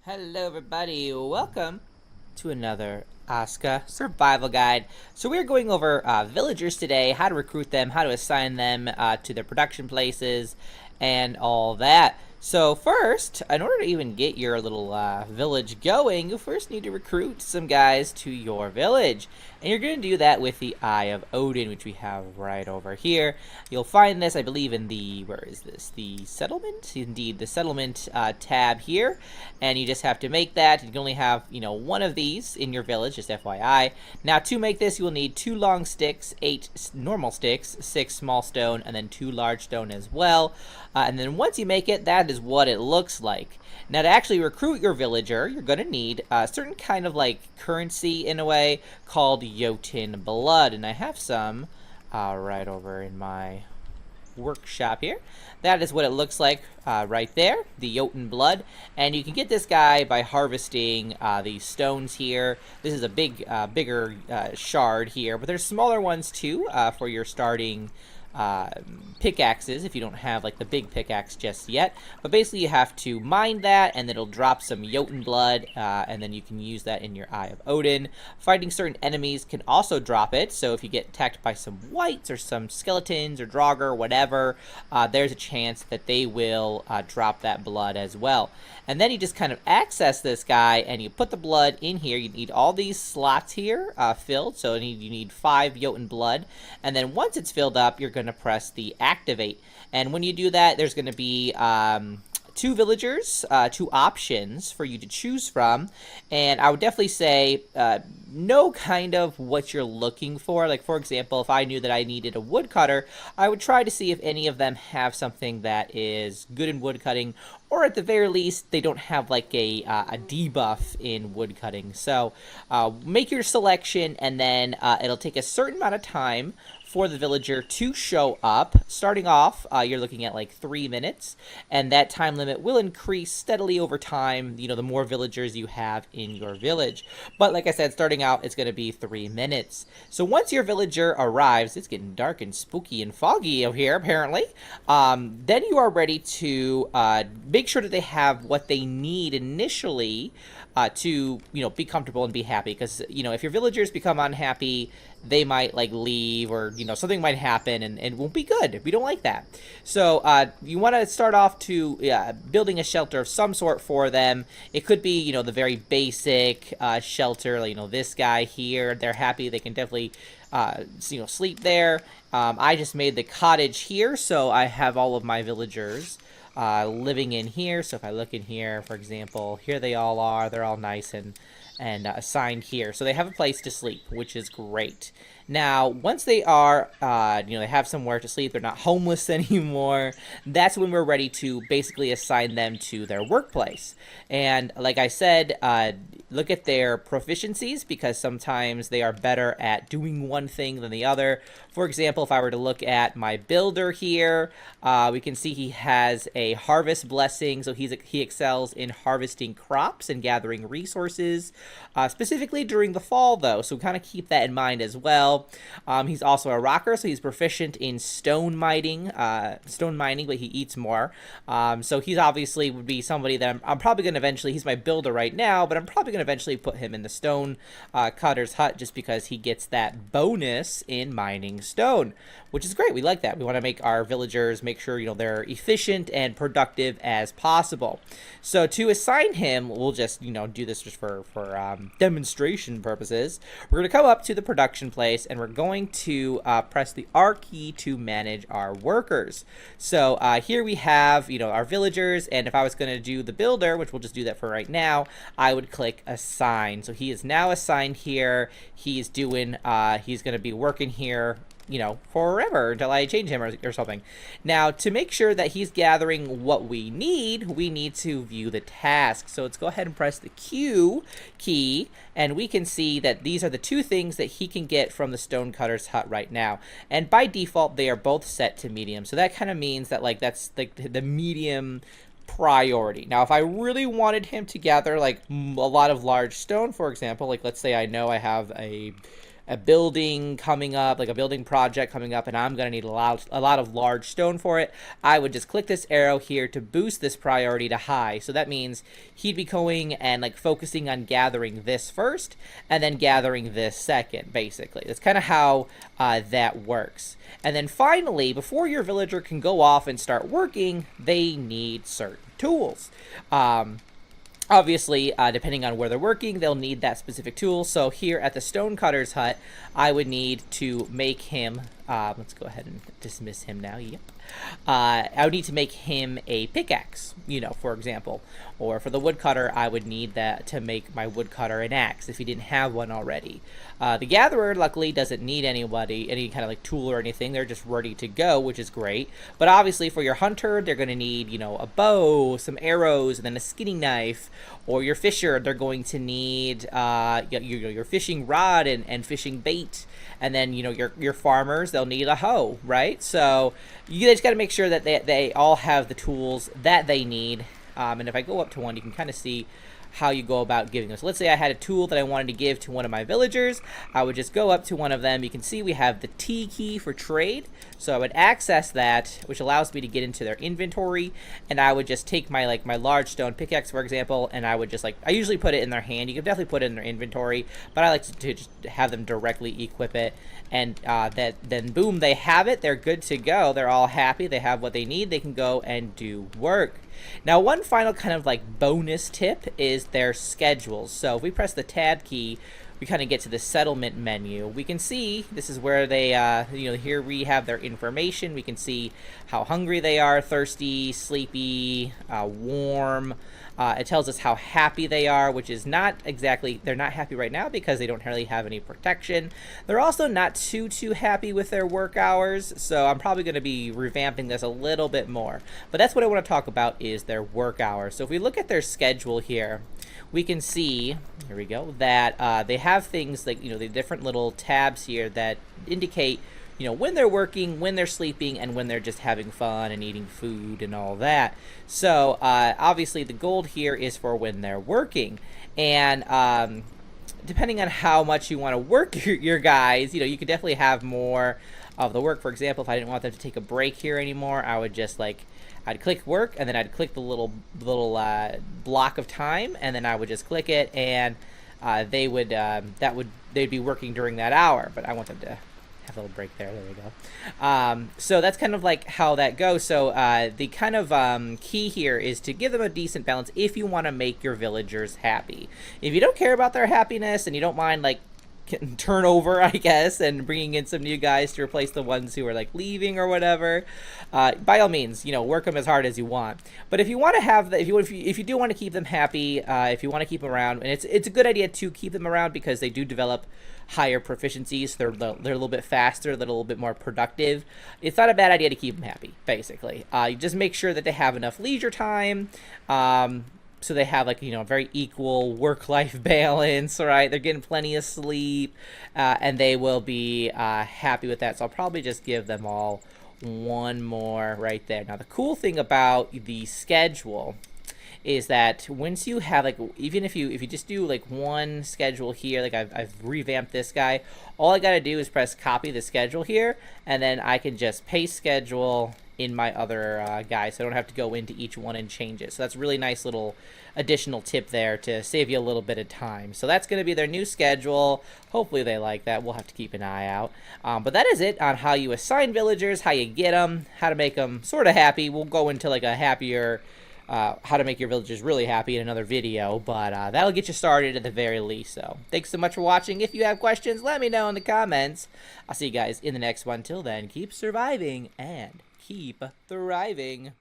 Hello everybody, welcome to another ASKA survival guide. So we're going over villagers today, how to recruit them, how to assign them to their production places, and all that. So first, in order to even get your little village going, you first need to recruit some guys to your village. And you're going to do that with the Eye of Odin, which we have right over here. You'll find this, I believe, in the, where is this? The settlement? Indeed, the settlement tab here. And you just have to make that. You can only have, one of these in your village, just FYI. Now, to make this, you will need 2 long sticks, 8 normal sticks, 6 small stone, and then 2 large stone as well. And then once you make it, that is what it looks like. Now, to actually recruit your villager, you're going to need a certain kind of like currency in a way called Jotun blood. And I have some right over in my workshop here. That is what it looks like right there, the Jotun blood. And you can get this guy by harvesting these stones here. This is a bigger shard here, but there's smaller ones too for your starting pickaxes if you don't have like the big pickaxe just yet. But basically you have to mine that and it'll drop some Jotun blood and then you can use that in your Eye of Odin. Fighting certain enemies can also drop it, so if you get attacked by some wights or some skeletons or draugr or whatever, there's a chance that they will drop that blood as well. And then you just kind of access this guy and you put the blood in here. You need all these slots here filled, so you need 5 Jotun blood, and then once it's filled up you're going to press the activate. And when you do that, there's going to be 2 villagers, 2 options for you to choose from. And I would definitely say know kind of what you're looking for. Like, for example, if I knew that I needed a woodcutter, I would try to see if any of them have something that is good in woodcutting, or at the very least, they don't have like a debuff in woodcutting. So make your selection, and then it'll take a certain amount of time for the villager to show up. Starting off, you're looking at like 3 minutes, and that time limit will increase steadily over time, the more villagers you have in your village. But like I said, starting out, it's going to be 3 minutes. So once your villager arrives, it's getting dark and spooky and foggy out here, apparently, then you are ready to make sure that they have what they need initially to, be comfortable and be happy. Because, if your villagers become unhappy, they might like leave, or something might happen and it won't be good. We don't like that. So you want to start off to building a shelter of some sort for them. It could be the very basic shelter, like this guy here. They're happy, they can definitely sleep there. I just made the cottage here, so I have all of my villagers living in here. So if I look in here, for example, here they all are. They're all nice and assigned here. So they have a place to sleep, which is great. Now, once they are, they have somewhere to sleep, they're not homeless anymore, that's when we're ready to basically assign them to their workplace. And like I said, look at their proficiencies, because sometimes they are better at doing one thing than the other. For example, if I were to look at my builder here, we can see he has a harvest blessing, so he excels in harvesting crops and gathering resources, specifically during the fall though, so kind of keep that in mind as well. He's also a rocker, so he's proficient in stone mining, but he eats more. So he's obviously would be somebody that I'm probably going to eventually, he's my builder right now, but I'm probably going to eventually put him in the stone cutter's hut, just because he gets that bonus in mining stone, which is great. We like that. We want to make our villagers, make sure they're efficient and productive as possible. So to assign him, we'll just do this just for demonstration purposes. We're going to come up to the production place, and we're going to press the R key to manage our workers. So here we have our villagers, and if I was going to do the builder, which we'll just do that for right now, I would click assign. So he is now assigned here. He's doing he's going to be working here forever until I change him or something. Now, to make sure that he's gathering what we need to view the task. So let's go ahead and press the Q key, and we can see that these are the 2 things that he can get from the stonecutter's hut right now. And by default, they are both set to medium. So that kind of means that that's like the medium priority. Now, if I really wanted him to gather like a lot of large stone, for example, like let's say I know I have a a building coming up, like a building project coming up, and I'm going to need a lot of large stone for it, I would just click this arrow here to boost this priority to high. So that means he'd be going and like focusing on gathering this first and then gathering this second, basically. That's kind of how that works. And then finally, before your villager can go off and start working, they need certain tools. Obviously, depending on where they're working, they'll need that specific tool. So here at the stonecutter's hut, I would need to make him, let's go ahead and dismiss him now, yep. I would need to make him a pickaxe, you know, for example. Or for the woodcutter, I would need that to make my woodcutter an axe if he didn't have one already. The gatherer, luckily, doesn't need any kind of like tool or anything. They're just ready to go, which is great. But obviously for your hunter, they're going to need, you know, a bow, some arrows, and then a skinning knife. Or your fisher, they're going to need your fishing rod and fishing bait. And then, you know, your farmers, they'll need a hoe, right? So you just got to make sure that they all have the tools that they need. And if I go up to one, you can kind of see how you go about giving them. So let's say I had a tool that I wanted to give to one of my villagers. I would just go up to one of them. You can see we have the T key for trade. So I would access that, which allows me to get into their inventory. And I would just take my large stone pickaxe, for example, and I would just I usually put it in their hand. You can definitely put it in their inventory, but I like to just have them directly equip it. And then boom, they have it. They're good to go. They're all happy. They have what they need. They can go and do work. Now, one final kind of like bonus tip is their schedules. So if we press the tab key, we kind of get to the settlement menu. We can see this is where they, you know, here we have their information. We can see how hungry they are, thirsty, sleepy, warm. It tells us how happy they are, which is not exactly, they're not happy right now because they don't really have any protection. They're also not too happy with their work hours, so I'm probably going to be revamping this a little bit more. But that's what I want to talk about is their work hours. So if we look at their schedule here, we can see, here we go, that they have things like, you know, the different little tabs here that indicate, you know, when they're working, when they're sleeping, and when they're just having fun and eating food and all that. So obviously the gold here is for when they're working. And depending on how much you want to work your guys, you know, you could definitely have more of the work. For example, if I didn't want them to take a break here anymore, I would just I'd click work, and then I'd click the little block of time, and then I would just click it, and they'd be working during that hour. But I want them to have a little break there. There we go. So that's kind of like how that goes. So the kind of key here is to give them a decent balance if you want to make your villagers happy. If you don't care about their happiness and you don't mind turnover, I guess, and bringing in some new guys to replace the ones who are leaving or whatever, by all means, you know, work them as hard as you want. But if you want to have if you do want to keep them happy, if you want to keep them around, and it's a good idea to keep them around because they do develop higher proficiencies. They're a little bit faster, they're a little bit more productive. It's not a bad idea to keep them happy, basically. You just make sure that they have enough leisure time. So they have a very equal work-life balance, right? They're getting plenty of sleep, and they will be happy with that. So I'll probably just give them all one more right there. Now the cool thing about the schedule is that once you have even if you just do one schedule here, I've revamped this guy, all I gotta do is press copy the schedule here, and then I can just paste schedule in my other guy, so I don't have to go into each one and change it. So that's a really nice little additional tip there to save you a little bit of time. So that's going to be their new schedule. Hopefully they like that. We'll have to keep an eye out. But that is it on how you assign villagers, how you get them, how to make them sort of happy. We'll go into a happier, how to make your villagers really happy in another video, but that'll get you started at the very least. So thanks so much for watching. If you have questions, let me know in the comments. I'll see you guys in the next one. Till then, keep surviving and keep thriving.